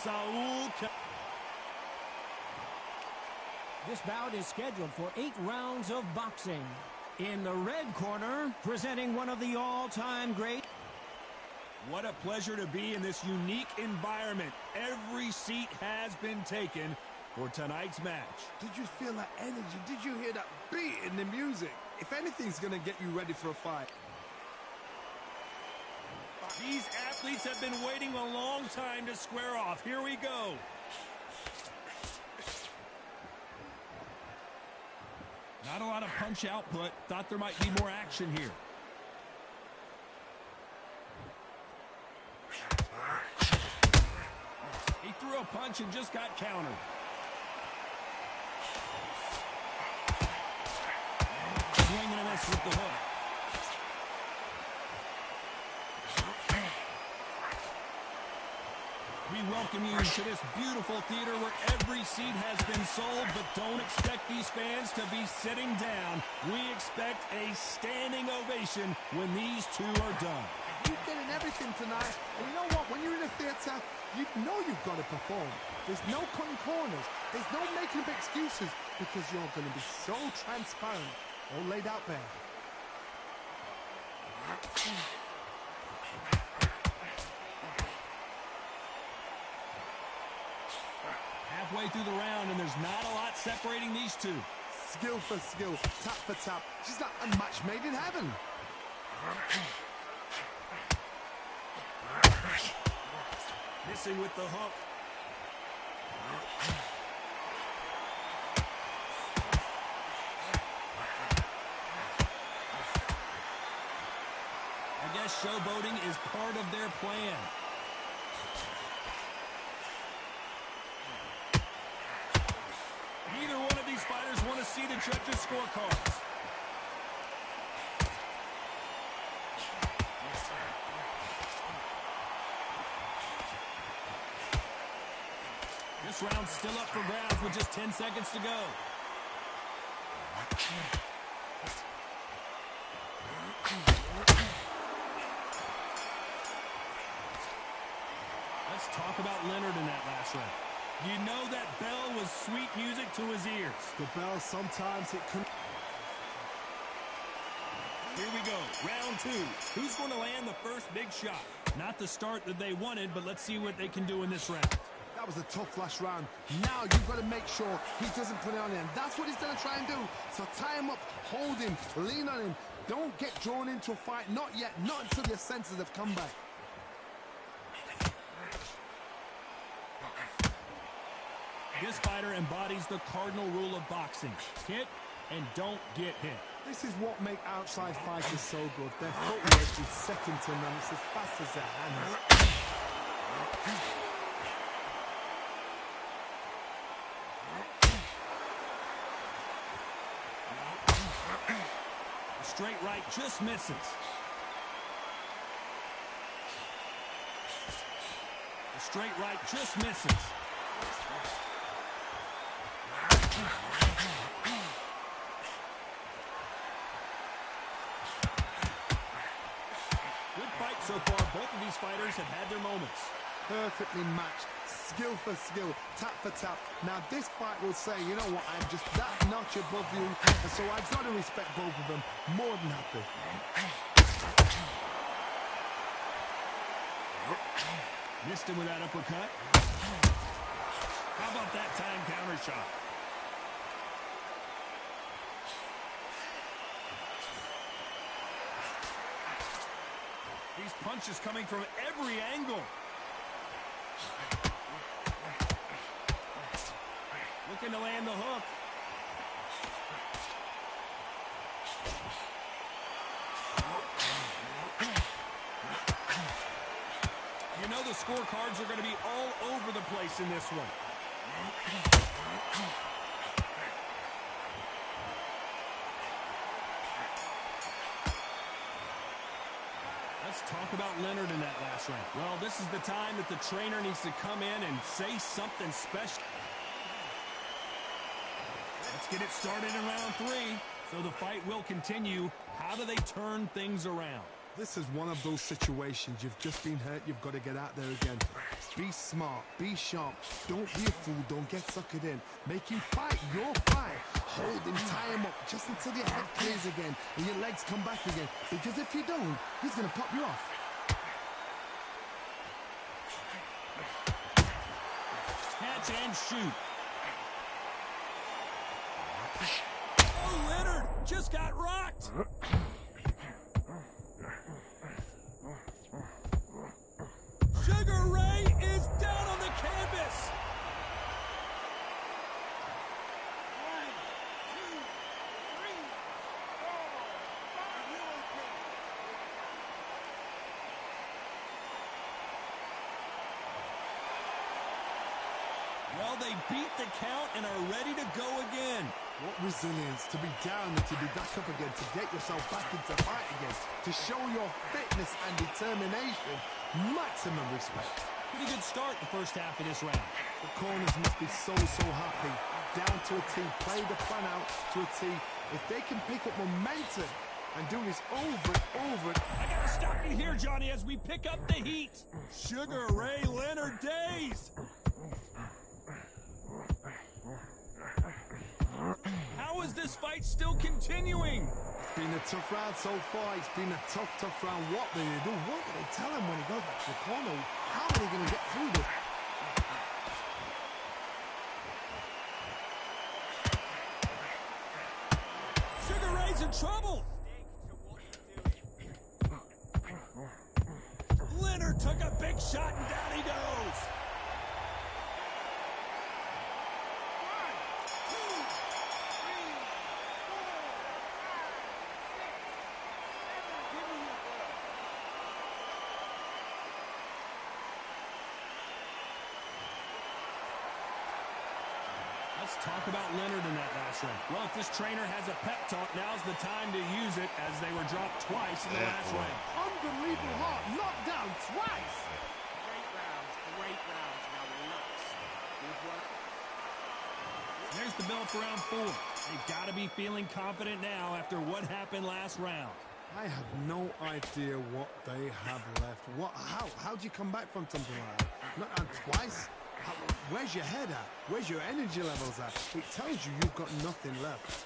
Saul. This bout is scheduled for 8 rounds of boxing. In the red corner, presenting one of the all-time great. What a pleasure to be in this unique environment. Every seat has been taken for tonight's match. Did you feel that energy? Did you hear that beat in the music? If anything's going to get you ready for a fight. These athletes have been waiting a long time to square off. Here we go. Not a lot of punch output. Thought there might be more action here. He threw a punch and just got countered. Swing and a miss with the hook. We welcome you to this beautiful theater where every seat has been sold, but don't expect these fans to be sitting down. We expect a standing ovation when these two are done. You're getting everything tonight. And you know what? When you're in a theater, you know you've got to perform. There's no cutting corners. There's no making up excuses because you're going to be so transparent, all laid out there. Halfway through the round, and there's not a lot separating these two. Skill for skill, tap for tap. She's like a match made in heaven. Missing with the hook. I guess showboating is part of their plan. Neither one of these fighters want to see the judges' scorecards. This round's still up for grabs with just 10 seconds to go. Let's talk about Leonard in that last round. You know that bell was sweet music to his ears. The bell, sometimes it can... Here we go, round two. Who's going to land the first big shot? Not the start that they wanted, but let's see what they can do in this round. That was a tough last round. Now you've got to make sure he doesn't put it on him. That's what he's going to try and do. So tie him up, hold him, lean on him. Don't get drawn into a fight. Not yet. Not until your senses have come back. This fighter embodies the cardinal rule of boxing. Hit and don't get hit. This is what makes outside fighters so good. Their footwork is second to none. It's as fast as their hands. Straight right just misses. The straight right just misses. Good fight so far. Both of these fighters have had their moments. Perfectly matched. Skill for skill, tap for tap. Now this fight will say, you know what, I'm just that notch above you, and so I've got to respect both of them. More than happy. Missed him with that uppercut. How about that time counter shot? These punches coming from every angle. Looking to land the hook. You know the scorecards are going to be all over the place in this one. Let's talk about Leonard in that last round. Well, this is the time that the trainer needs to come in and say something special. Let's get it started in round three. So the fight will continue. How do they turn things around? This is one of those situations. You've just been hurt. You've got to get out there again. Be smart. Be sharp. Don't be a fool. Don't get suckered in. Make him fight your fight. Hold him, tie him up just until your head clears again and your legs come back again. Because if you don't, he's going to pop you off. Catch and shoot. Oh, Leonard just got rocked. Sugar Ray is down on the canvas. Well, they beat the count and are ready to go again. What resilience to be down and to be back up again, to get yourself back into fight again, to show your fitness and determination. Maximum respect. Pretty good start the first half of this round. The corners must be so happy. Down to a T, play the plan out to a T. If they can pick up momentum and do this over and over. I gotta stop you here, Johnny, as we pick up the heat. Sugar Ray Leonard dazed. How is this fight still continuing? It's been a tough round so far. It's been a tough round. What do they do? What do they tell him when he goes back to the corner? How are they going to get through this? Sugar Ray's in trouble. Leonard took a big shot and down he goes. Let's talk about Leonard in that last round. Well, if this trainer has a pep talk, now's the time to use it as they were dropped twice in the last round. Unbelievable heart, knocked down twice. Great round. Now relax. Good work. There's the bell for round 4. They've got to be feeling confident now after what happened last round. I have no idea what they have left. How do you come back from something like that? Not twice? Where's your head at? Where's your energy levels at? It tells you you've got nothing left.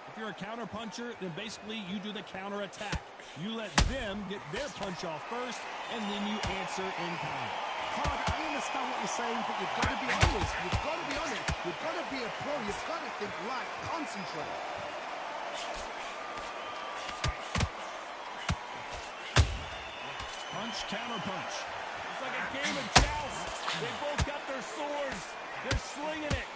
If you're a counter puncher, then basically you do the counter attack. You let them get their punch off first, and then you answer in kind. Hard, I understand what you're saying, but you've got to be honest. You've got to be honest. You've got to be a pro. You've got to think right. Concentrate. Punch, counter punch. It's like a game of joust. They both got their swords. They're slinging it.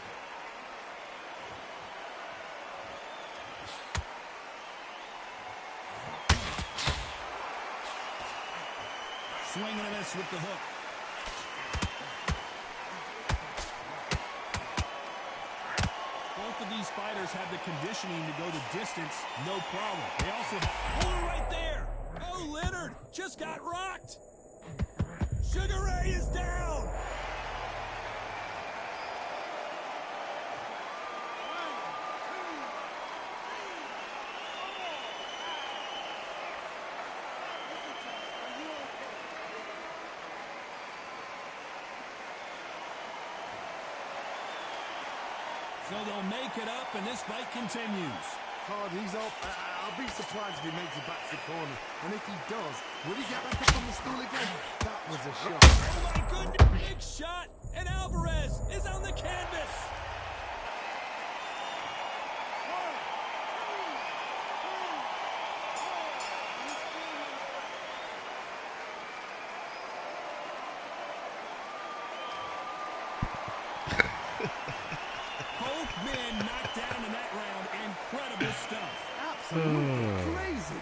Swinging a miss with the hook. Both of these fighters have the conditioning to go the distance, no problem. They also have... Oh, right there! Oh, Leonard just got rocked! Sugar Ray is down! So they'll make it up, and this fight continues. Hard, he's up. I'll be surprised if he makes it back to the corner. And if he does, will he get back up on the stool again? That was a shot. Oh, my goodness! Big shot, and Alvarez is on the canvas. Both men knocked down in that round. Incredible stuff. Absolutely crazy.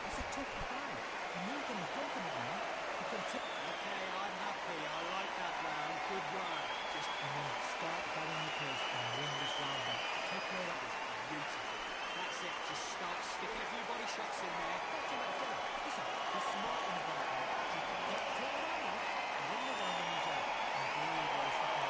It's a tough fight. And you're going to be confident now. Okay, I'm happy. I like that round. Good work. Just start getting the pace and win this round. Take care of this. Beautiful. That's it. Just start sticking a few body shots in there. Listen, be smart in the body. Just take it out and win the round on your job. And be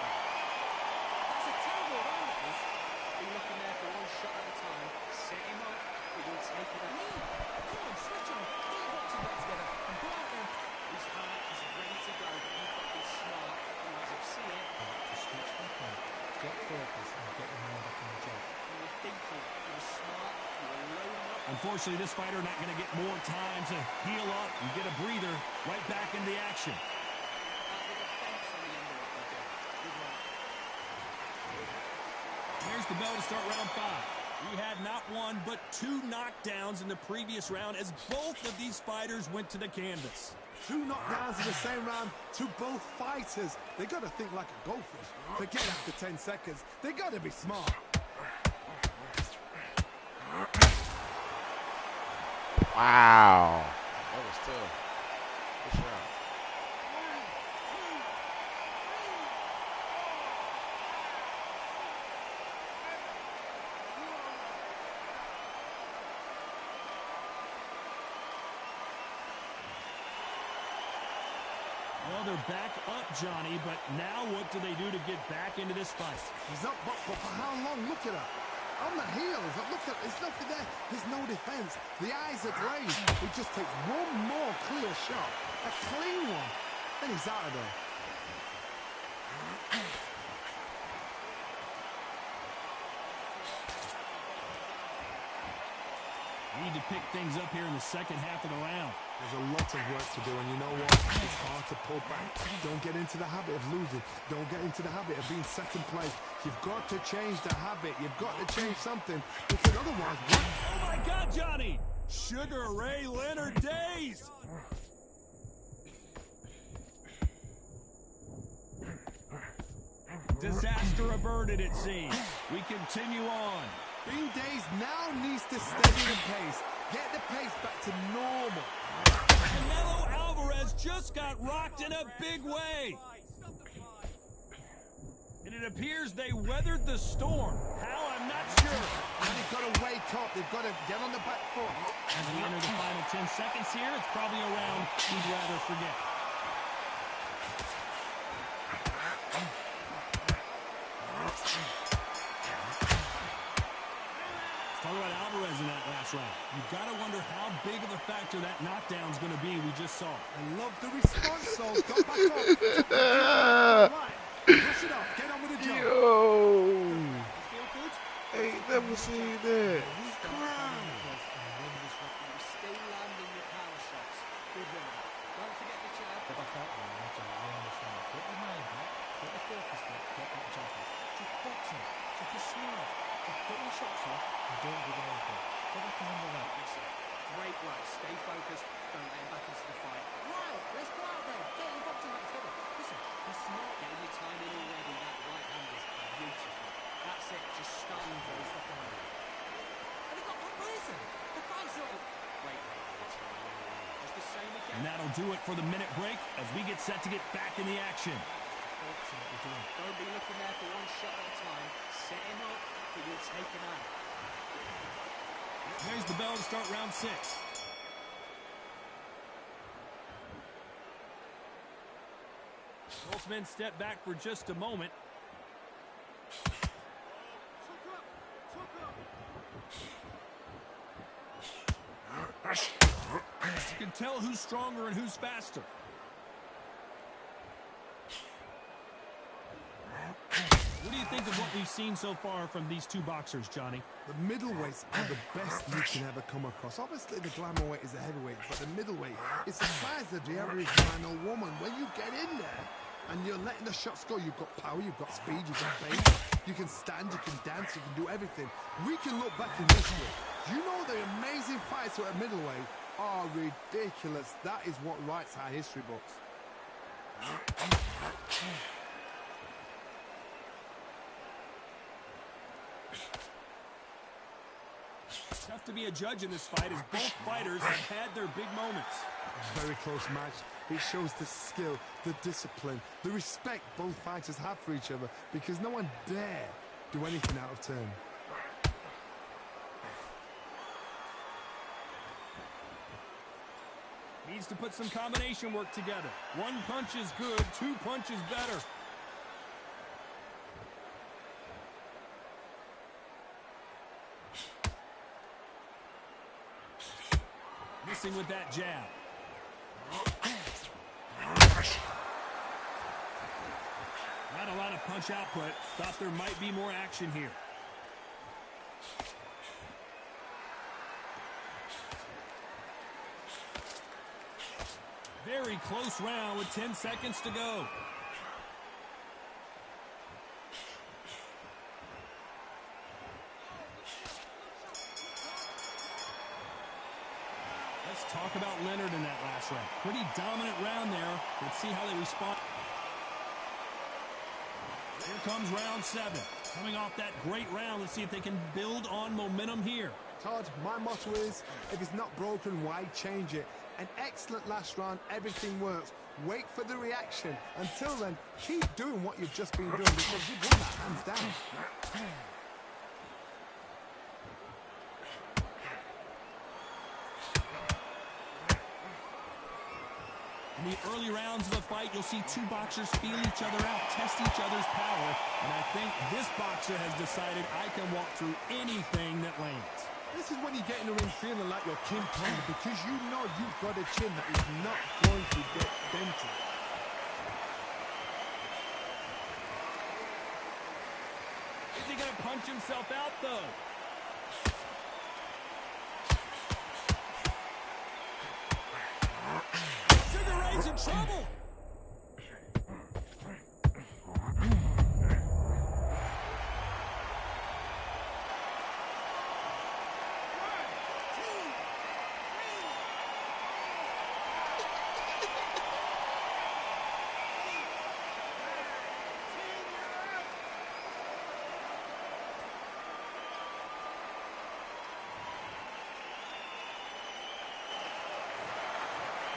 get focused and get your mind back on the job. You were thinking, you were smart, you were loading up. Unfortunately, this fighter not going to get more time to heal up and get a breather right back into the action. The defense on the end of it, they did. Good work. There's the bell to start round 5. We had not one, but 2 knockdowns in the previous round as both of these fighters went to the canvas. 2 knockdowns in the same round to both fighters. They got to think like a goldfish. Forget after 10 seconds. They got to be smart. Wow. That was tough. Good shot. Well, they're back up, Johnny, but now what do they do to get back into this fight? He's up, but for how long? Look at her. On the heels. Look at, there's nothing there. There's no defense. The eyes are glazed. He just takes one more clear shot. A clean one. Then he's out of there. Need to pick things up here in the second half of the round. There's a lot of work to do, and you know what? It's hard to pull back. Don't get into the habit of losing. Don't get into the habit of being second place. You've got to change the habit. You've got to change something, because otherwise, what? Oh, my God, Johnny! Sugar Ray Leonard days! Disaster averted, it seems. We continue on. Bean Days now needs to steady the pace. Get the pace back to normal. Canelo Alvarez just got rocked in a big way. And it appears they weathered the storm. How? I'm not sure. And they've got to wake up. They've got to get on the back foot. As we enter the final 10 seconds here, it's probably a round we'd rather forget. Talk about Alvarez in that last round. You've got to wonder how big of a factor that knockdown's going to be we just saw. I love the response, so go back up. Push it up. Get on with the job. Yo. Feel good? Ain't never seen that. You're still landing your power shots. Good work. Don't forget the jab. Go back out there and watch him win this round. Get your mind back, get the focus back, get that job back. Just box him. Just be smart. Just get your shots off and don't give him anything. Go back and handle that. Listen, great work. Stay focused. Don't let him back into the fight. Right, let's go out there. Get your boxing back together. Listen, be smart. Getting your time in already. That right hand is beautiful. That's it. Just stand there. Stop the hand. Have you got complacent? The fight's over. Wait. Just the same again. And that'll do it for the minute break as we get set to get back in the action. Focus on what you're doing. Don't be looking there for one shot at a time. Set him up, but you'll take him out. There's the bell to start round 6. Both men step back for just a moment. You can tell who's stronger and who's faster. What do you think of what we've seen so far from these two boxers, Johnny? The middleweights are the best you can ever come across. Obviously, the glamour weight is the heavyweight, but the middleweight is the size of the average man or woman. When you get in there and you're letting the shots go, you've got power, you've got speed, you've got pace, you can stand, you can dance, you can do everything. We can look back in history. You know the amazing fights at middleweight are ridiculous. That is what writes our history books. Tough to be a judge in this fight as both fighters have had their big moments. Very close match. It shows the skill, the discipline, the respect both fighters have for each other, because no one dare do anything out of turn. Needs to put some combination work together. One punch is good, 2 punches better. Missing with that jab. Not a lot of punch output. Thought there might be more action here. Very close round with 10 seconds to go. Let's talk about Leonard in that last round. Pretty dominant round there. Let's see how they respond. Here comes round 7. Coming off that great round, let's see if they can build on momentum here. Todd, my motto is, if it's not broken, why change it? An excellent last round, everything works. Wait for the reaction. Until then, keep doing what you've just been doing because you've won that hands down. In the early rounds of the fight, you'll see two boxers feel each other out, test each other's power, and I think this boxer has decided I can walk through anything that lands. This is when you get in the ring feeling like you're King Kong because you know you've got a chin that is not going to get dented. Is he going to punch himself out, though? Sugar Ray's in trouble.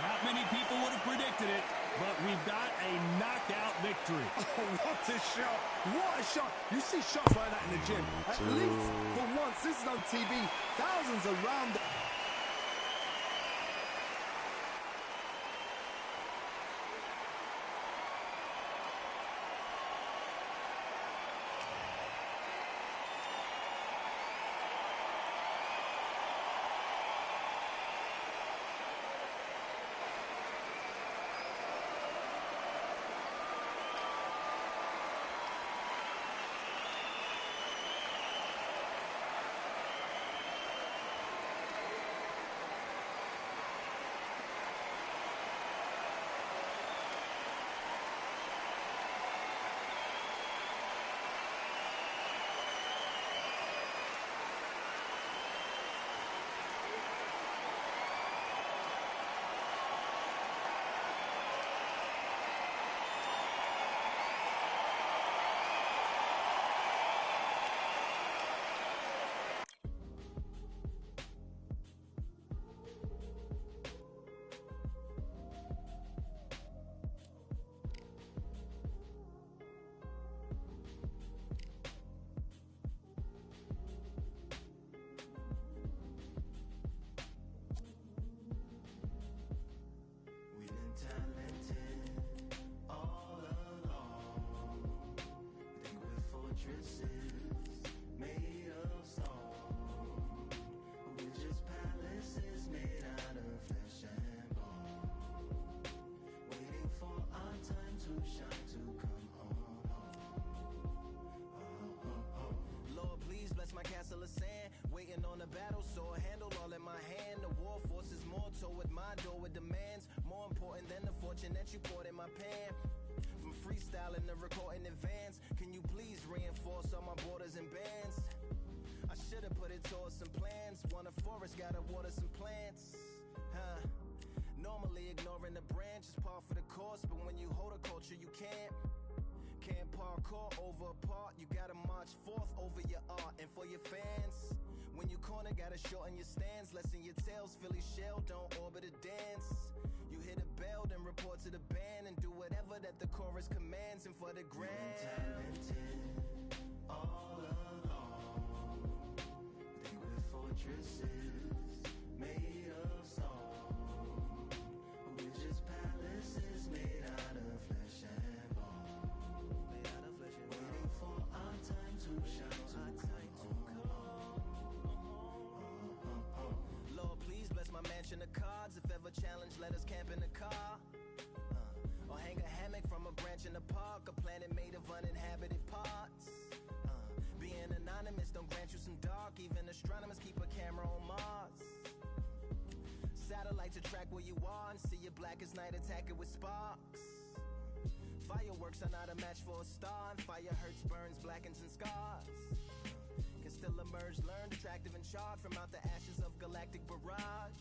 Not many people would have predicted it, but we've got a knockout victory. Oh, what a shot! What a shot! You see shots like that in the gym. At least for once, this is on TV. Thousands around. That you poured in my pan. From freestyling to recording advance, can you please reinforce all my borders and bands? I should've put it towards some plans. Want a forest, gotta water some plants. Normally ignoring the branch is par for the course, but when you hold a culture you can't parkour over a part. You gotta march forth over your art and for your fans. When you corner, gotta shorten your stance. Lessen your tails, Philly shell, don't orbit a dance. You hit a bell, then report to the band and do whatever that the chorus commands. And for the grand, talented all along. Think we're fortresses made of stone. We're just palaces made out of flesh and bone. Waiting for our time to shine, Lord, please bless my mansion of cards. If ever challenged, let us camp in the car. Or hang a hammock from a branch in the park. A planet made of uninhabited planets don't grant you some dark. Even astronomers keep a camera on Mars. Satellites to track where you are and see you black as night, attack it with sparks. Fireworks are not a match for a star, and fire hurts, burns, blackens, and scars. Can still emerge, learned, attractive, and charred from out the ashes of galactic barrage.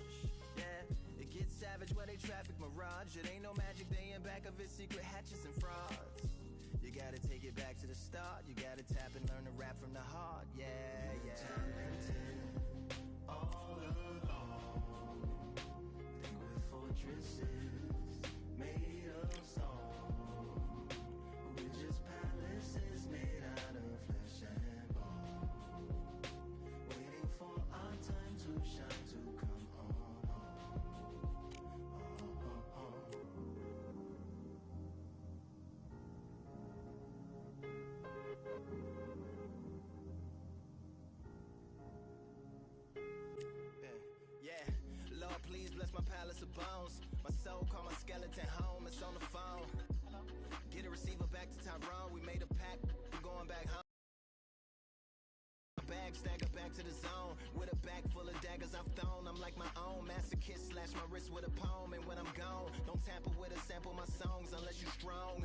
Yeah, it gets savage where they traffic mirage. It ain't no magic day in back of it, secret hatches and frauds. You gotta take it back to the start. You gotta tap and learn to rap from the heart. Yeah, yeah. Talented all along. Liquid fortresses made of stone. We're just palaces made out of flesh and bone. Waiting for our time to shine, to come on. Lord, please bless my palace of bones. My soul call my skeleton home. It's on the phone. Get a receiver back to Tyrone. We made a pact. I'm going back home. Bag stagger back to the zone. With a bag full of daggers I've thrown. I'm like my own masochist. Slash my wrist with a poem. And when I'm gone, don't tamper with a sample my songs unless you strong.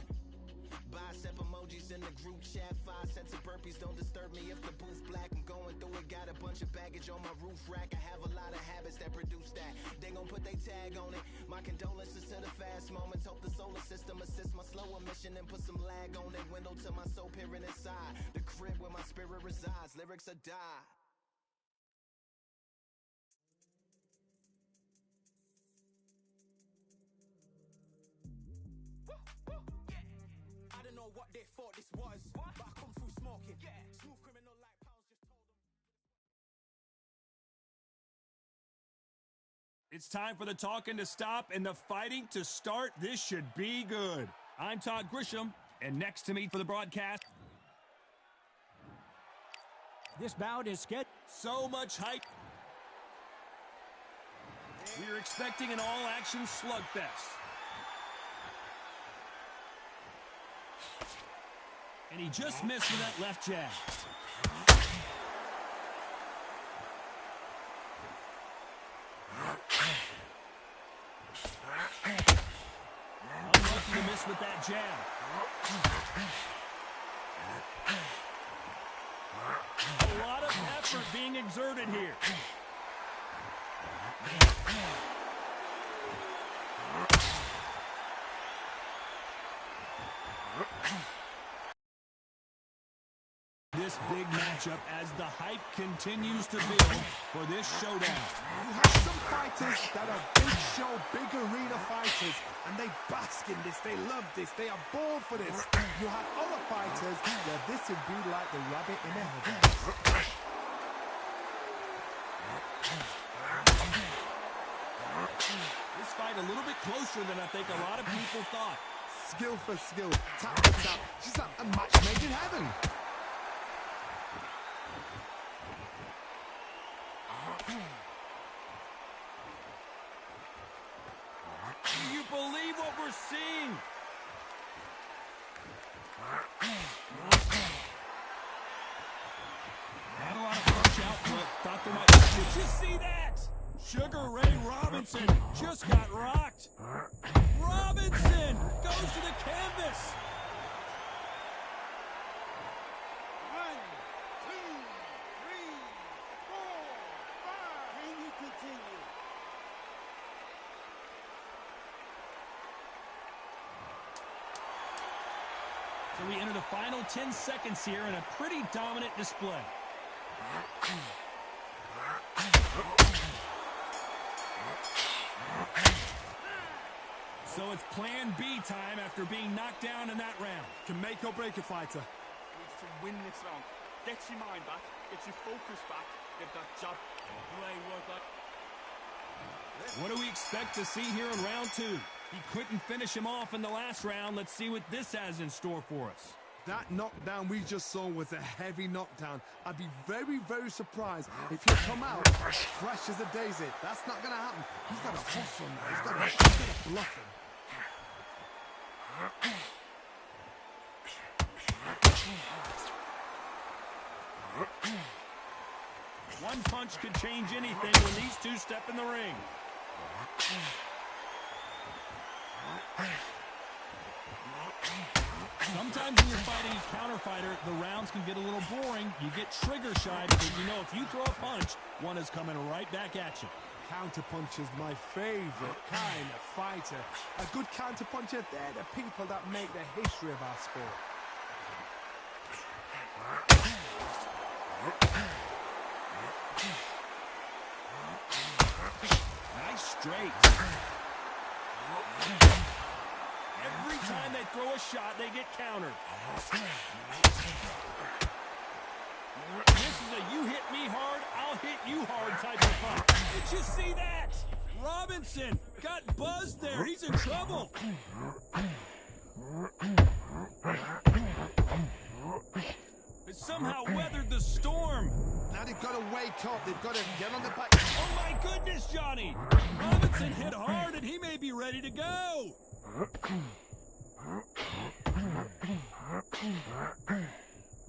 Bicep emojis in the group chat. 5 sets of burpees, don't disturb me if the booth black. I'm going through it, got a bunch of baggage on my roof rack. I have a lot of habits that produce that. They gon' put they tag on it. My condolences to the fast moments. Hope the solar system assists my slow emission and put some lag on it. Window to my soul peering inside the crib where my spirit resides. Lyrics are die. I don't know what they thought this was, but I come through smoking. Smooth criminal like pounds just told them. It's time for the talking to stop and the fighting to start. This should be good. I'm Todd Grisham, and next to me for the broadcast. This bout is scheduled. So much hype. We're expecting an all-action slugfest. And he just missed with that left jab. Unlucky to miss with that jab. A lot of effort being exerted here. This big matchup as the hype continues to build for this showdown. You have some fighters that are big show, big arena fighters, and they bask in this, they love this, they are born for this. You have other fighters where this would be like the rabbit in a headlights. This fight a little bit closer than I think a lot of people thought. Skill for skill, tap for tap, just like a match made in heaven. Do you believe what we're seeing? Not a lot of punch output. Thought there might be. Did you see that? Sugar Ray Robinson just got rocked. Robinson goes to the canvas. 1, 2, 3, 4, 5. Can you continue? So we enter the final 10 seconds here in a pretty dominant display. So it's plan B time after being knocked down in that round. Can make or break a fighter. Needs to win this round. Get your mind back, get your focus back, get that job. Great work. What do we expect to see here in round 2? He couldn't finish him off in the last round. Let's see what this has in store for us. That knockdown we just saw was a heavy knockdown. I'd be very, very surprised if he come out fresh as a daisy. That's not going to happen. He's got to hustle now. He's got to bluff him. One punch could change anything when these two step in the ring. Sometimes when you're fighting a counter fighter, the rounds can get a little boring. You get trigger shy because you know if you throw a punch, one is coming right back at you. Counter puncher's my favorite kind of fighter. A good counter puncher, they're the people that make the history of our sport. Nice straight. Every time they throw a shot, they get countered. This is a you hit me hard, I'll hit you hard type of fight. Did you see that? Robinson got buzzed there. He's in trouble. It somehow weathered the storm. Now they've got to wake up. They've got to get on the back. Oh, my goodness, Johnny. Robinson hit hard, and he may be ready to go.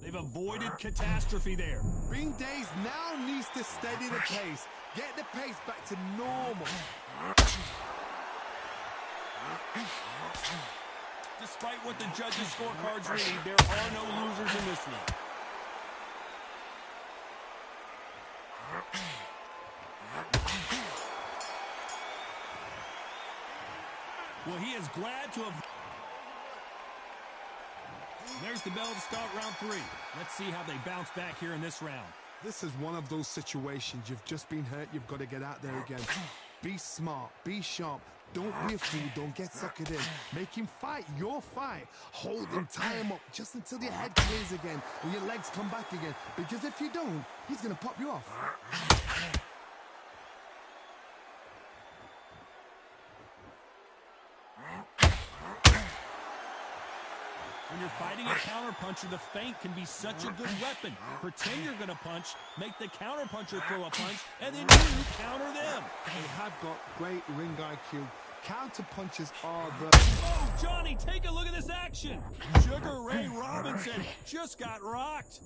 They've avoided catastrophe there. Ring Days now needs to steady the pace. Get the pace back to normal. Despite what the judges' scorecards read, there are no losers in this one. Well, he is glad to have... There's the bell to start round 3. Let's see how they bounce back here in this round. This is one of those situations. You've just been hurt. You've got to get out there again. Be smart. Be sharp. Don't be a fool. Don't get suckered in. Make him fight your fight. Hold him. Tie him up just until your head clears again and your legs come back again. Because if you don't, he's going to pop you off. When you're fighting a counterpuncher, the feint can be such a good weapon. Pretend you're going to punch, make the counterpuncher throw a punch, and then you counter them. They have got great ring IQ. Counterpunchers are the... Oh, Johnny, take a look at this action. Sugar Ray Robinson just got rocked.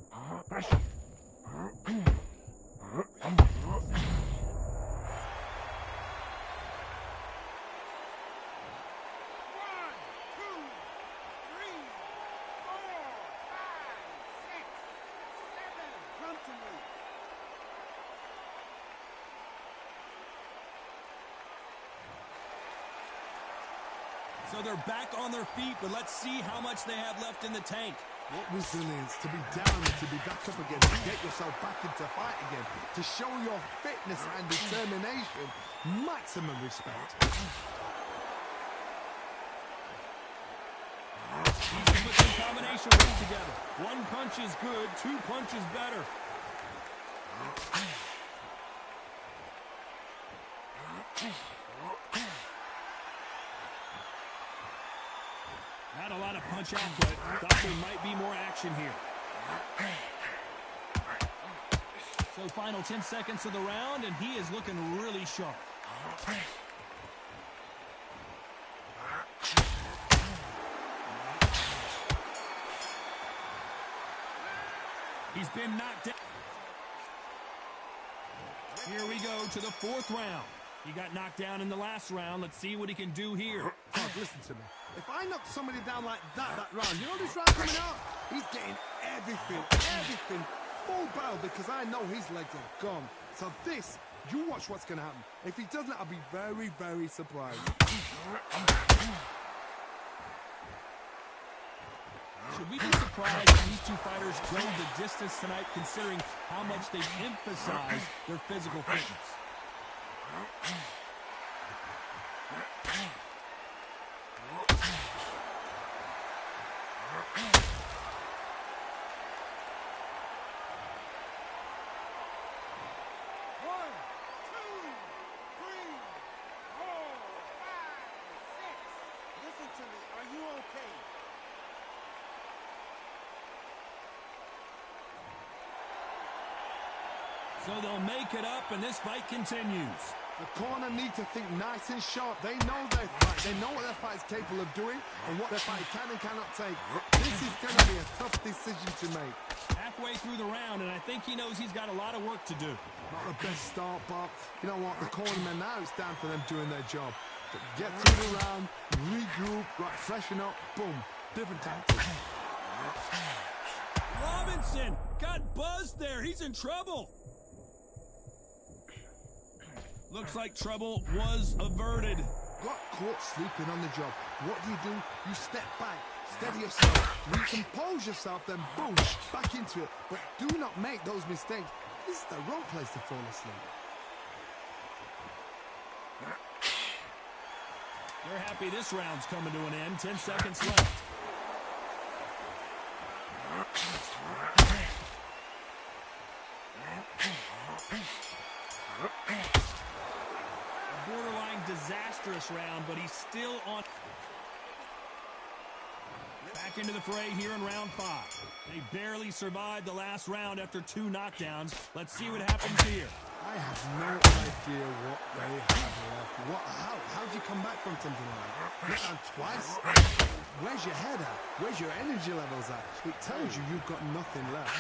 So they're back on their feet, but let's see how much they have left in the tank. What resilience to be down and to be back up again, to get yourself back into fight again, to show your fitness and determination. Maximum respect. He's been putting some combination work together. One punch is good, two punches better. Not a lot of punch output. Thought there might be more action here. So final 10 seconds of the round, and he is looking really sharp. He's been knocked down. Here we go to the 4th round. He got knocked down in the last round. Let's see what he can do here. Oh, listen to me. If I knock somebody down like that round, you know this round coming out? He's getting everything, full barrel, because I know his legs are gone. So this, you watch what's going to happen. If he doesn't, I'll be very, very surprised. Should we be surprised if these two fighters go the distance tonight, considering how much they've emphasized their physical fitness? So they'll make it up, and this fight continues. The corner need to think nice and sharp. They know their fight. They know what their fight is capable of doing and what their fight can and cannot take. This is going to be a tough decision to make. halfway through the round, and I think he knows he's got a lot of work to do. Not the best start, but you know what? The cornermen now, it's down to them doing their job. But get through the round, regroup, right, freshen up, boom. Different tactics. Robinson got buzzed there. He's in trouble. Looks like trouble was averted. Got caught sleeping on the job. What do? You step back, steady yourself, recompose yourself, then boom, back into it. But do not make those mistakes. This is the wrong place to fall asleep. They're happy this round's coming to an end. 10 seconds left. A borderline disastrous round, but he's still on. Back into the fray here in round 5. They barely survived the last round after 2 knockdowns. Let's see what happens here. I have no idea what they have left. How did you come back from something like that? Knocked down twice? Where's your head at? Where's your energy levels at? It tells you you've got nothing left.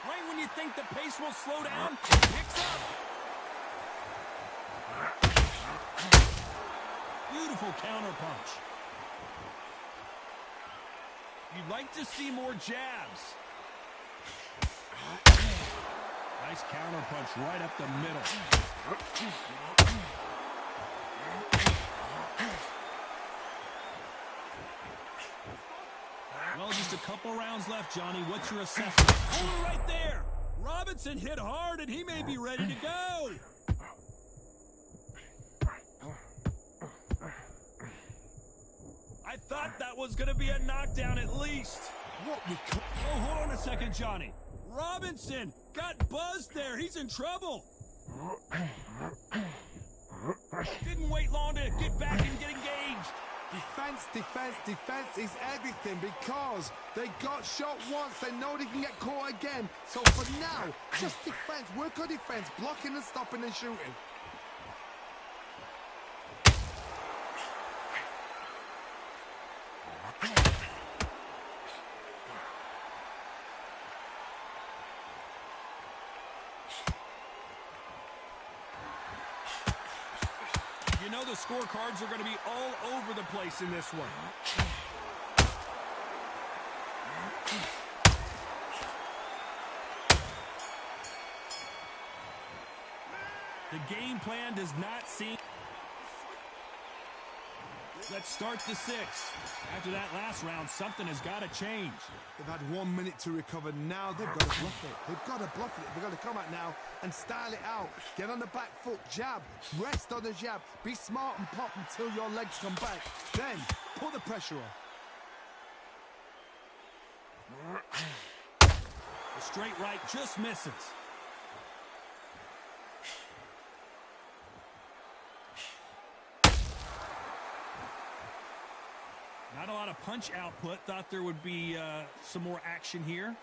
Right when you think the pace will slow down, it picks up. Beautiful counter punch. You'd like to see more jabs. Nice counter punch right up the middle. Well, just a couple rounds left, Johnny. What's your assessment? Oh, right there. Robinson hit hard, and he may be ready to go. I thought that was going to be a knockdown at least. Oh, hold on a second, Johnny. Robinson got buzzed there. He's in trouble. Didn't wait long to get back and get engaged. Defense, defense, defense is everything because they got shot once. They know they can get caught again. So for now, just defense. Work on defense. Blocking and stopping and shooting. You know the scorecards are going to be all over the place in this one. The game plan does not seem... Let's start the 6th. After that last round, something has got to change. They've had 1 minute to recover. Now they've got to bluff it. They've got to bluff it. They've got to come out now and style it out. Get on the back foot, jab, rest on the jab. Be smart and pop until your legs come back. Then put the pressure on. The straight right just misses. Not a lot of punch output. Thought there would be some more action here.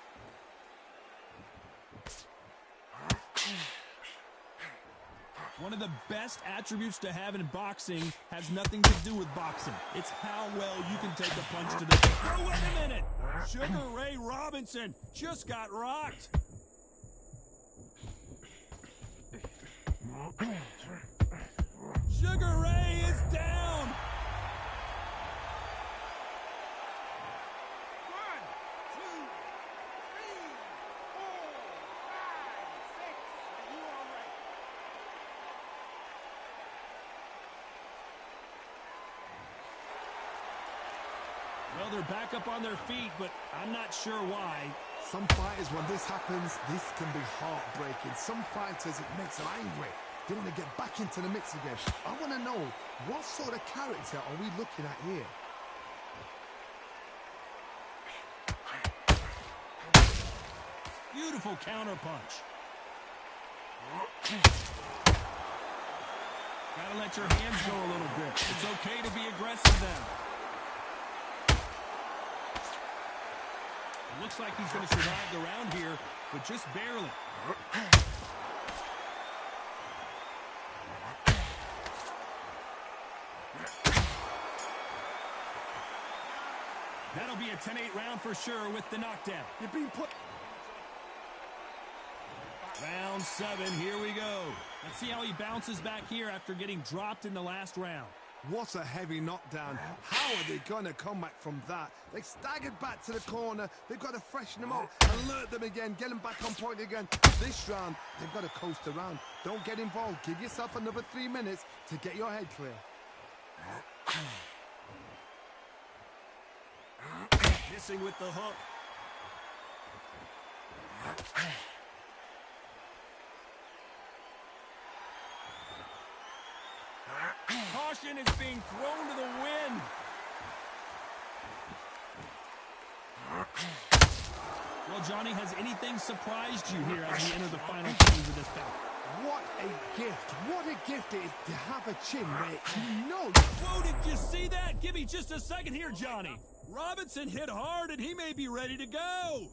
One of the best attributes to have in boxing has nothing to do with boxing. It's how well you can take a punch to the face. Oh, wait a minute! Sugar Ray Robinson just got rocked. Sugar Ray is down. Well, they're back up on their feet, but I'm not sure why. Some fighters, when this happens, this can be heartbreaking. Some fighters, it makes them angry. They want to get back into the mix again. I want to know, what sort of character are we looking at here? Beautiful counter punch. Gotta let your hands go a little bit. It's okay to be aggressive then. It looks like he's going to survive the round here, but just barely. That'll be a 10-8 round for sure with the knockdown. You're being put... Round 7, here we go. Let's see how he bounces back here after getting dropped in the last round. What a heavy knockdown. How are they going to come back from that? They staggered back to the corner. They've got to freshen them up, alert them again, get them back on point again. This round, they've got to coast around. Don't get involved. Give yourself another 3 minutes to get your head clear. Missing with the hook. Caution is being thrown to the wind. Well, Johnny, has anything surprised you here as we enter the final phase of this bout? What a gift. What a gift it is to have a chin where you know. Whoa, did you see that? Give me just a second here, Johnny. Robinson hit hard and he may be ready to go.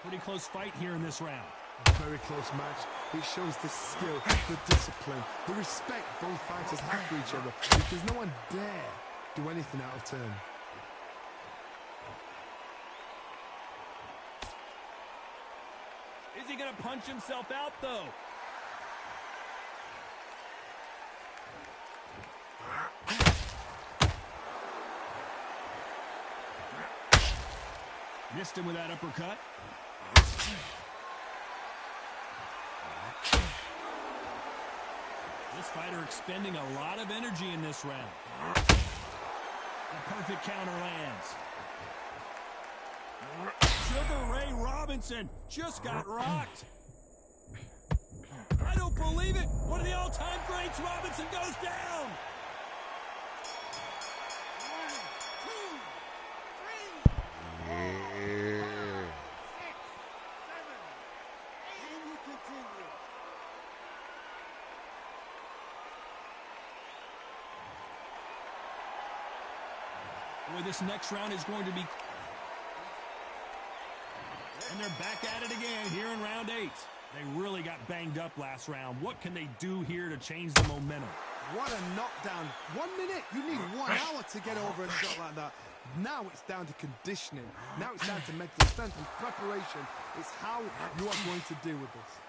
Pretty close fight here in this round. A very close match. It shows the skill, the discipline, the respect both fighters have for each other, because no one dare do anything out of turn. Is he going to punch himself out, though? Missed him with that uppercut. This fighter expending a lot of energy in this round. The perfect counter lands. Sugar Ray Robinson just got rocked. I don't believe it. One of the all-time greats, Robinson, goes down. 1, 2, 3, 4, 5, 6, 7, 8. And you continue. Boy, this next round is going to be... And they're back at it again here in round 8. They really got banged up last round. What can they do here to change the momentum? What a knockdown. 1 minute. You need 1 hour to get over a shot like that. Now it's down to conditioning. Now it's down to mental strength and preparation. It's how you are going to deal with this.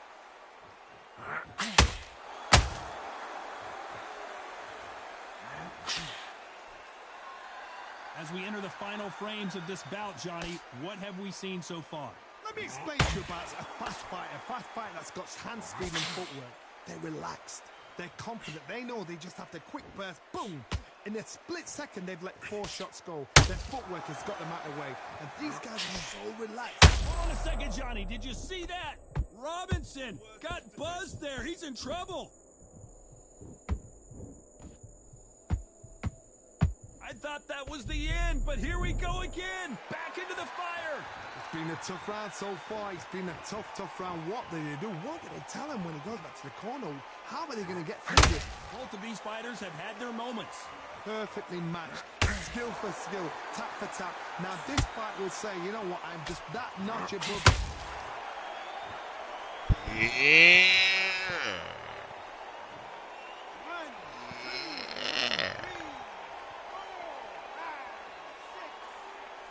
As we enter the final frames of this bout, Johnny, what have we seen so far? Let me explain to you about a fast fighter that's got hand speed and footwork. They're relaxed. They're confident. They know they just have to quick burst, boom. In a split second, they've let 4 shots go. Their footwork has got them out of the way. And these guys are so relaxed. Hold on a second, Johnny. Did you see that? Robinson got buzzed there. He's in trouble. I thought that was the end, but here we go again. Back into the fire. It's been a tough round so far. It's been a tough round. What do they do? What do they tell him when he goes back to the corner? How are they going to get through this? Both of these fighters have had their moments. Perfectly matched. Skill for skill. Tap for tap. Now this fight will say, you know what? I'm just that notch above. Yeah. 1, 2, 3, 4, 5, 6,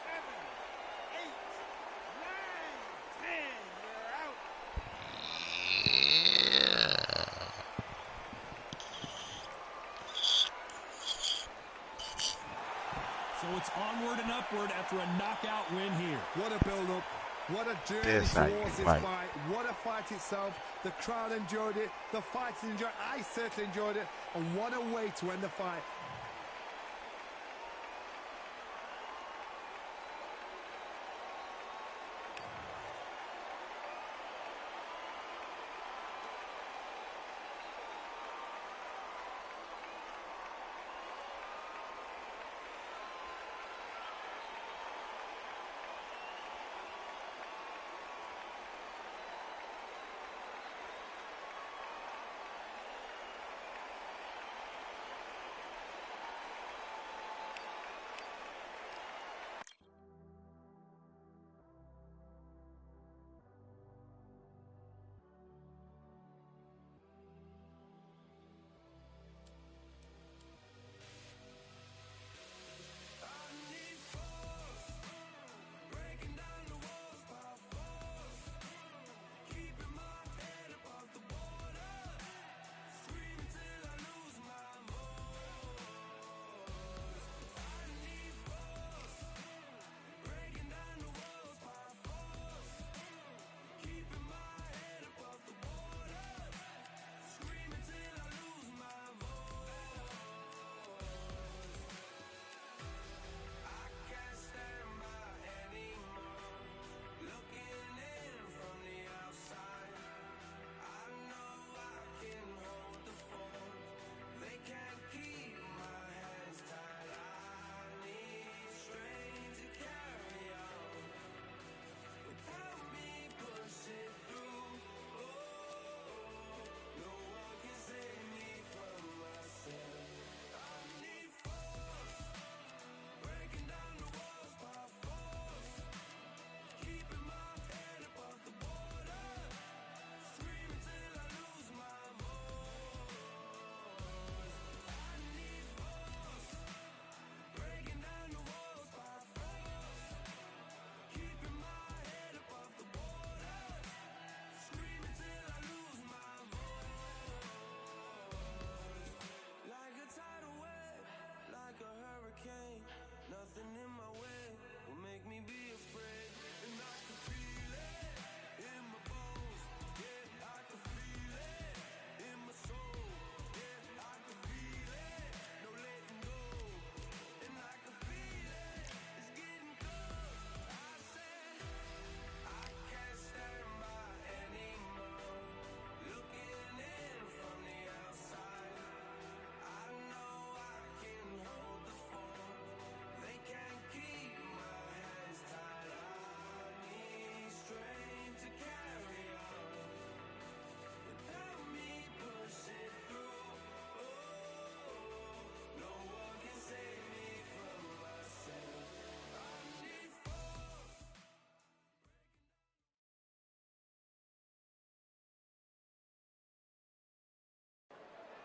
7, 8, 9, 10. You're out. So it's onward and upward after a knockout win here. What a build-up. What a journey This I towards this like. fight. What a fight itself. The crowd enjoyed it. The fighters enjoyed it. I certainly enjoyed it. And what a way to end the fight.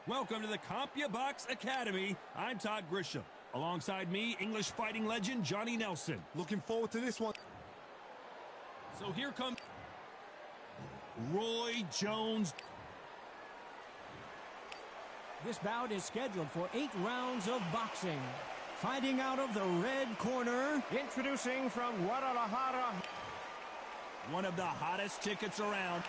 Welcome to the CompuBox Academy. I'm Todd Grisham. Alongside me, English fighting legend Johnny Nelson. Looking forward to this one. So here comes Roy Jones. This bout is scheduled for 8 rounds of boxing. Fighting out of the red corner, introducing from Guadalajara, one of the hottest tickets around.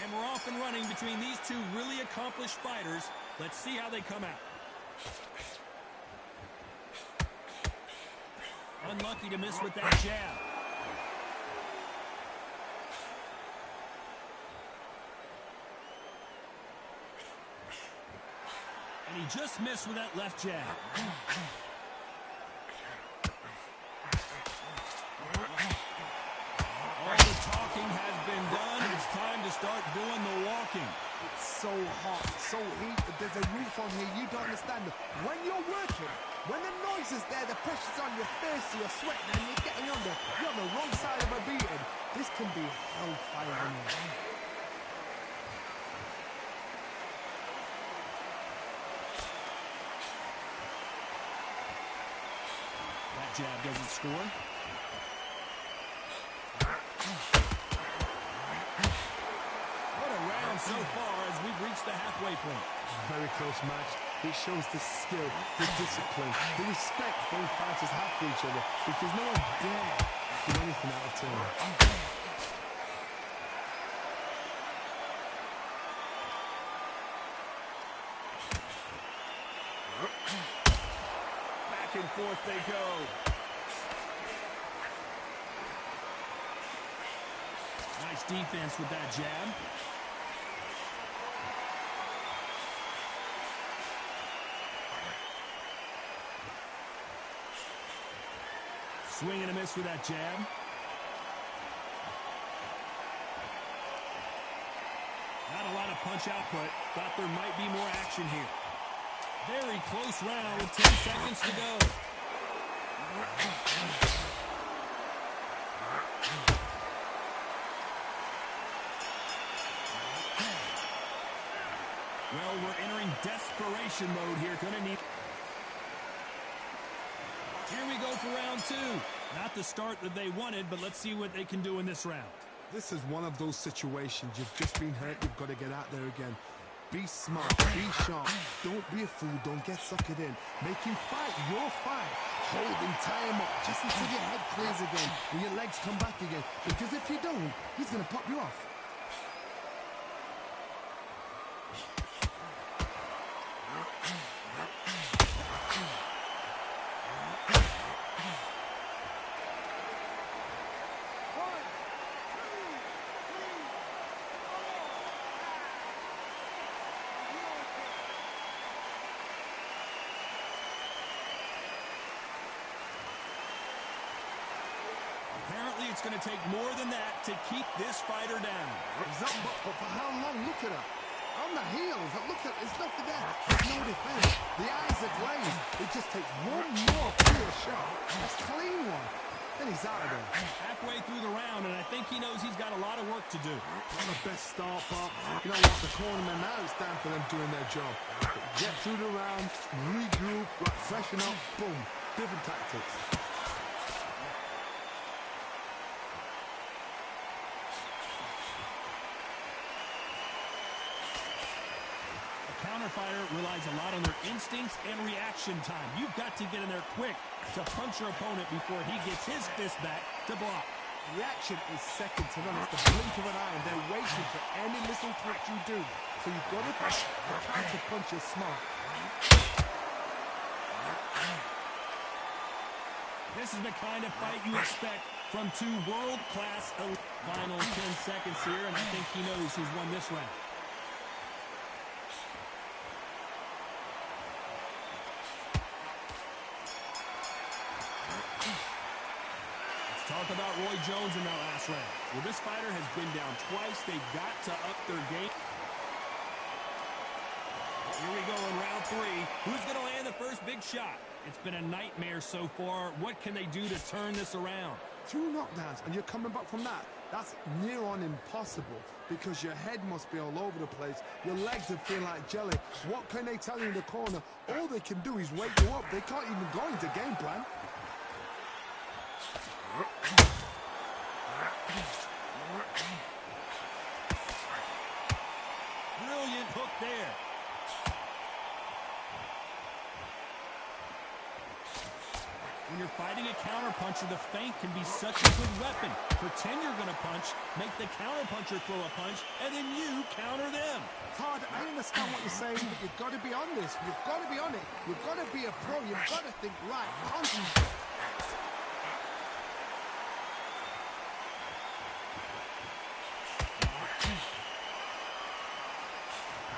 And we're off and running between these two really accomplished fighters. Let's see how they come out. Unlucky to miss with that jab. And he just missed with that left jab. All the talking has been done. It's time to start doing the walking. It's so hot, so heated. There's a roof on here. You don't understand. When you're working, when the noise is there, the pressure's on your face, you're sweating, and you're getting under. You're on the wrong side of a beating. This can be hellfire on you. That jab doesn't score. So far as we've reached the halfway point. Very close match. It shows the skill, the discipline, the respect both fighters have for each other, because no one dare do anything out of turn. Back and forth they go. Nice defense with that jab. Swing and a miss with that jab. Not a lot of punch output. Thought there might be more action here. Very close round with 10 seconds to go. Well, we're entering desperation mode here. Gonna need... Here we go for round 2. Not the start that they wanted, but let's see what they can do in this round. This is one of those situations. You've just been hurt. You've got to get out there again. Be smart. Be sharp. Don't be a fool. Don't get suckered in. Make him fight your fight. Hold him, tie him up, just until your head clears again and your legs come back again. Because if you don't, he's going to pop you off. Apparently, it's going to take more than that to keep this fighter down. But for how long? Look at her. On the heels. Look at it. It's nothing there. There's no defense. The eyes are glazed. It just takes one more clear shot. That's a clean one. Then he's out of there. Halfway through the round, and I think he knows he's got a lot of work to do. Not the best start, Pop. You know what? The cornerman, now it's time for them doing their job. Get through the round, regroup, freshen up, boom. Different tactics. Counterfighter relies a lot on their instincts and reaction time. You've got to get in there quick to punch your opponent before he gets his fist back to block. Reaction is second to none. It's the blink of an eye, and they're waiting for any little touch you do. So you've got to try to punch is smart. This is the kind of fight you expect from two world-class elite. Final 10 seconds here, and I think he knows who's won this round. Talk about Roy Jones in that last round. Well, this fighter has been down twice. They've got to up their game. Here we go in round 3. Who's going to land the first big shot? It's been a nightmare so far. What can they do to turn this around? 2 knockdowns, and you're coming back from that. That's near on impossible because your head must be all over the place. Your legs would feel like jelly. What can they tell you in the corner? All they can do is wake you up. They can't even go into game plan. Brilliant hook there. When you're fighting a counterpuncher, the feint can be such a good weapon. Pretend you're going to punch, make the counterpuncher throw a punch, and then you counter them. Todd, I understand what you're saying, but you've got to be on this. You've got to be on it. You've got to be a pro. You've got to think right. Concentrate.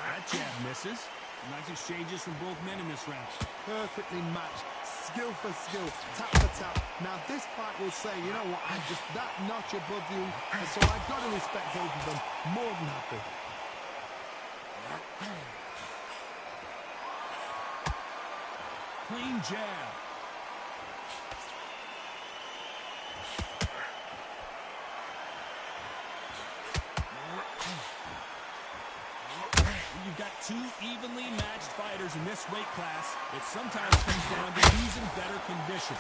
That jab misses. Nice exchanges from both men in this round. Perfectly matched. Skill for skill, tap for tap. Now this fight will say, you know what, I'm just that notch above you, and so I've got to respect both of them. More than happy. Clean jab. When you've got two evenly matched fighters in this weight class, it sometimes comes down to who's in better condition.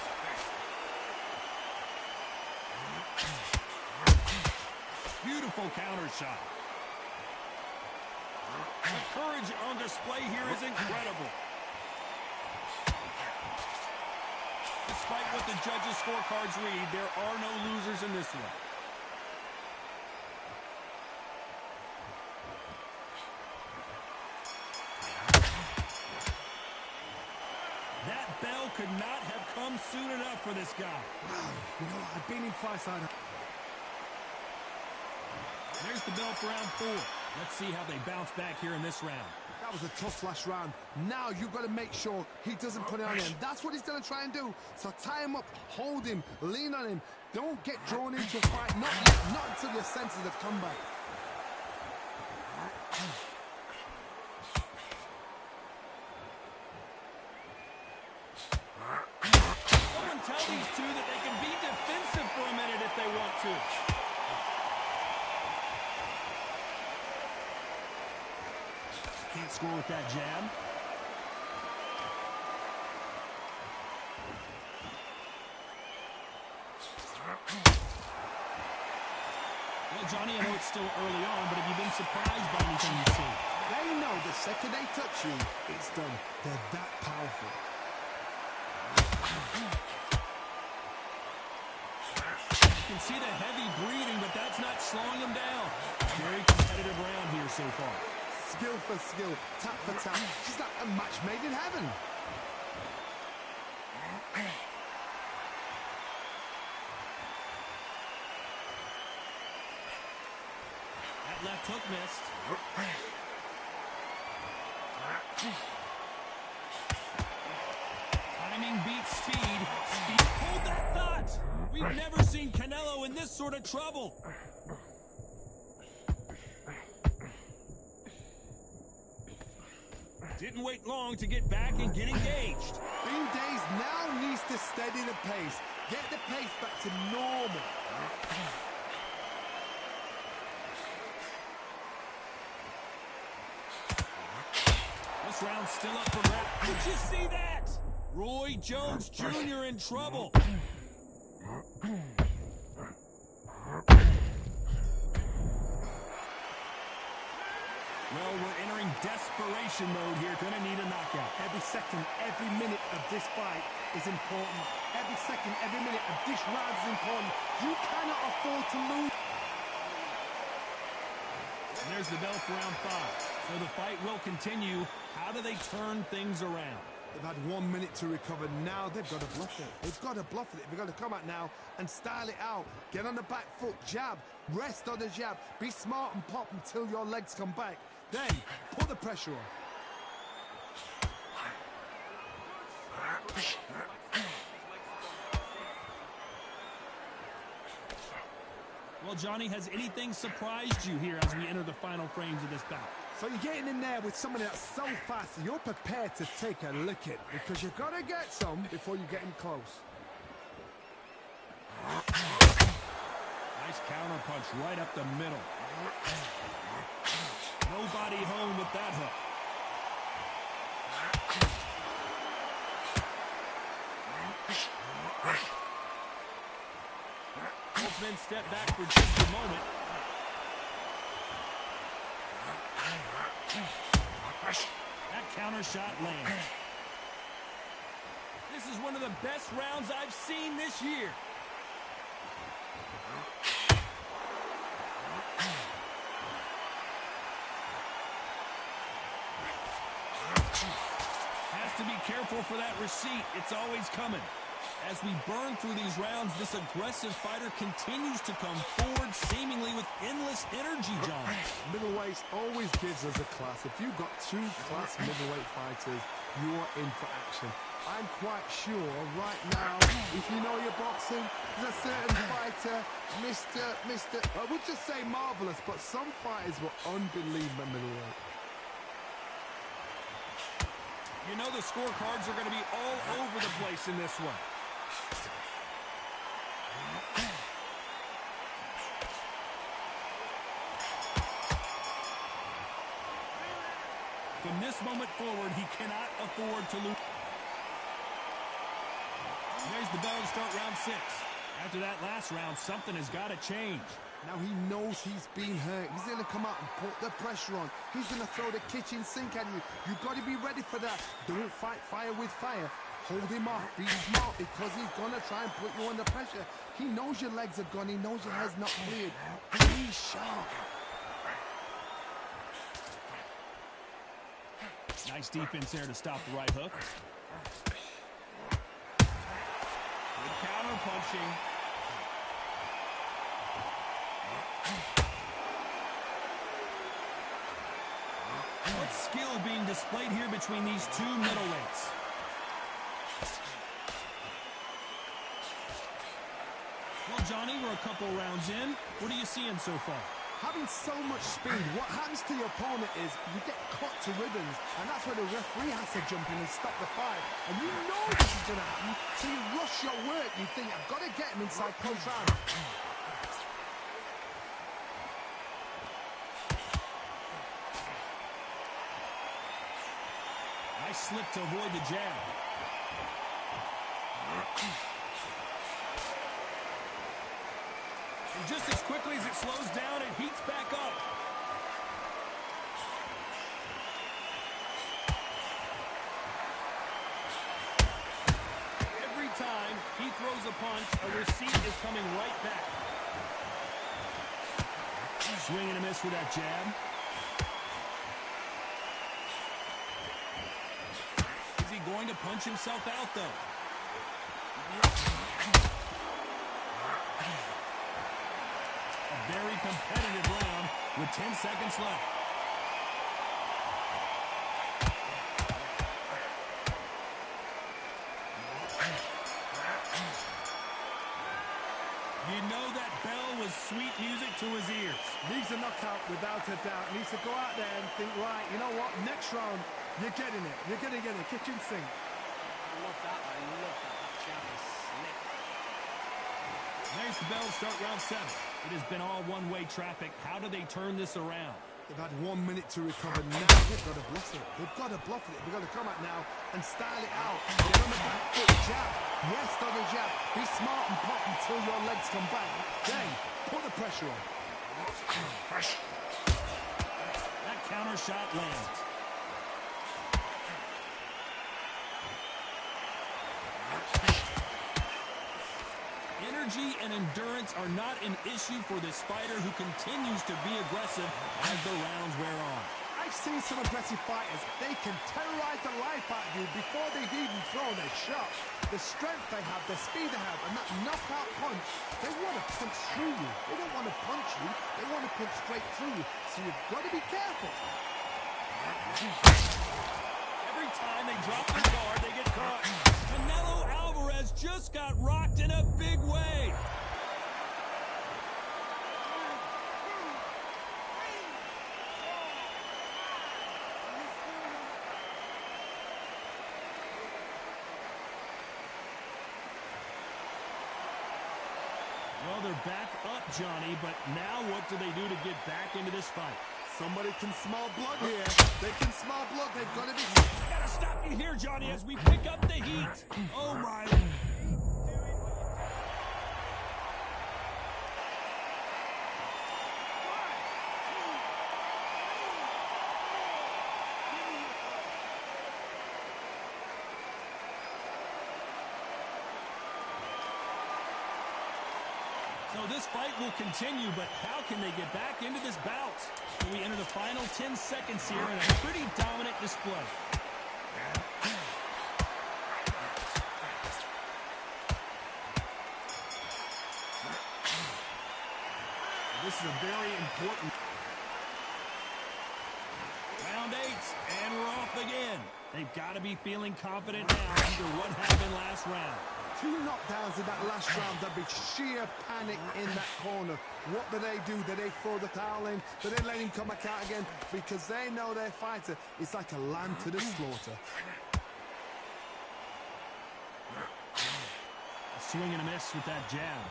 Beautiful counter shot. The courage on display here is incredible. Despite what the judges' scorecards read, there are no losers in this one. That bell could not have come soon enough for this guy. Wow, you know, I've been in fights like that. There's the bell for round 4. Let's see how they bounce back here in this round. That was a tough last round. Now you've got to make sure he doesn't put it on him. That's what he's going to try and do. So tie him up, hold him, lean on him. Don't get drawn into a fight. Not yet, not until your senses have come back. Someone tell these two that they can be defensive for a minute if they want to. Can't score with that jab. Well, Johnny, I know it's still early on, but have you been surprised by anything you've seen? They know the second they touch you, it's done. They're that powerful. You can see the heavy breathing, but that's not slowing him down. Very competitive round here so far. Skill for skill, tap for tap. Just like a match made in heaven. That left hook missed. Timing beats speed. Speed. Hold that thought! We've never seen Canelo in this sort of trouble. Didn't wait long to get back and get engaged. Bean Days now needs to steady the pace. Get the pace back to normal. This round's still up for grabs. Did you see that? Roy Jones Jr. in trouble. Well, we're entering desperation mode here. Gonna need a knockout. Every second, every minute of this fight is important. Every second, every minute of this round is important. You cannot afford to lose. And there's the bell for round 5. So the fight will continue. How do they turn things around? They've had 1 minute to recover. Now they've got to bluff it. They've got to bluff it. They've got to come out now and style it out. Get on the back foot, jab, rest on the jab. Be smart and pop until your legs come back. Then put the pressure on. Well, Johnny, has anything surprised you here as we enter the final frames of this bout? So you're getting in there with somebody that's so fast, you're prepared to take a licking because you've got to get some before you get in close. Nice counter punch right up the middle. Nobody home with that hook. Both men step back for just a moment. That counter shot lands. This is one of the best rounds I've seen this year. Has to be careful for that receipt. It's always coming. As we burn through these rounds, this aggressive fighter continues to come forward, seemingly with endless energy, John. Middleweights always gives us a class. If you've got two class middleweight fighters, you're in for action. I'm quite sure right now, if you know your boxing, there's a certain fighter, I would just say marvelous, but some fighters were unbelievable middleweight. You know the scorecards are going to be all over the place in this one. From this moment forward, he cannot afford to lose. There's the bell to start round 6. After that last round, something has got to change. Now he knows he's being hurt. He's going to come out and put the pressure on. He's going to throw the kitchen sink at you. You've got to be ready for that. Don't fight fire with fire. Hold him off. Be smart because he's going to try and put you under pressure. He knows your legs are gone. He knows your head's not cleared. Be sharp. Nice defense there to stop the right hook. Good counter punching. What skill being displayed here between these two middleweights. Well, Johnny, we're a couple rounds in. What are you seeing so far? Having so much speed, what happens to your opponent is you get cut to ribbons, and that's where the referee has to jump in and stop the fight. And you know this is going to happen, so you rush your work. You think, I've got to get him inside close round. Nice slip to avoid the jab. And just as quickly as it slows down, it heats back up. Every time he throws a punch, a receipt is coming right back. Swing and a miss with that jab. Is he going to punch himself out, though? A very competitive round with 10 seconds left. You know that bell was sweet music to his ears. Needs a knockout without a doubt. Needs to go out there and think, right, you know what, next round, you're getting it. You're going to get it. Kitchen sink. I love that. I love that. That jab is slick. There's the bell to start round 7. It has been all one-way traffic. How do they turn this around? They've had 1 minute to recover. Now they've got to bluff it. They've got to bluff it. They've got to come out now and style it out. Get on the back foot, jab. Yes, on the jab. Be smart and pop until your legs come back. Then put the pressure on. That counter shot lands. Energy and endurance are not an issue for this fighter who continues to be aggressive as the rounds wear on. I've seen some aggressive fighters. They can terrorize the life out of you before they've even thrown a shot. The strength they have, the speed they have, and that knockout punch, they want to punch through you. They don't want to punch you. They want to punch straight through you. So you've got to be careful. Every time they drop the guard, they get caught. Canelo Alvarez just got rocked in a big way. Well, they're back up, Johnny, but now what do they do to get back into this fight? Somebody can smell blood here. They can smell blood. They've got to be... Gotta stop you here, Johnny, as we pick up the heat. Oh, my... So this fight will continue, but how can they get back into this bout? So we enter the final 10 seconds here in a pretty dominant display. This is a very important... Round 8, and we're off again. They've got to be feeling confident now after what happened last round. 2 knockdowns in that last round. There'd be sheer panic in that corner. What do? Do they throw the towel in? Do they let him come back out again? Because they know their fighter is like a lamb to the slaughter. A swing and a miss with that jab.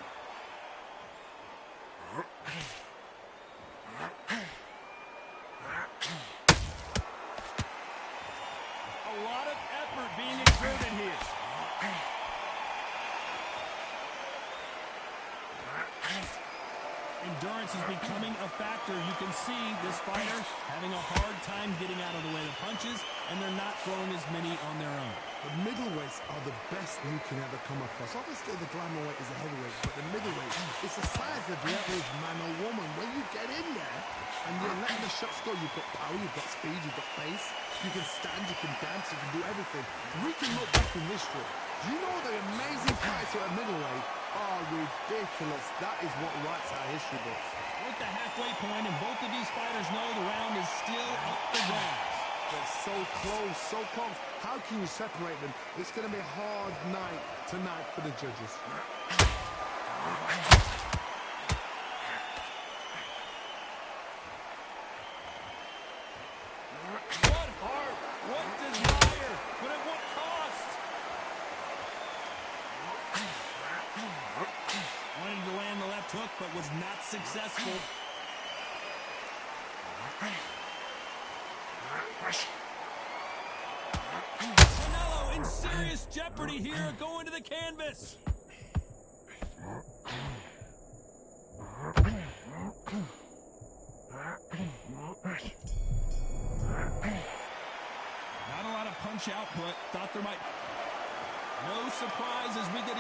A lot of effort being exerted here. Endurance is becoming a factor. You can see this fighter having a hard time getting out of the way of punches, and they're not throwing as many on their own. The middleweights are the best you can ever come across. Obviously, the glamour weight is a heavyweight, but the middleweight, it's the size of the average man or woman. When you get in there and you're letting the shots go, you've got power, you've got speed, you've got pace, you can stand, you can dance, you can do everything. We can look back in history. Do you know the amazing fights at a middleweight are ridiculous? That is what writes our history books. We're at the halfway point, and both of these fighters know the round is still up for grabs. They're so close, so close. How can you separate them? It's going to be a hard night tonight for the judges. What heart, what desire, but at what cost? Wanted to land the left hook, but was not successful. Canelo in serious jeopardy here, going to the canvas. Not a lot of punch output. Thought there might... No surprise as we get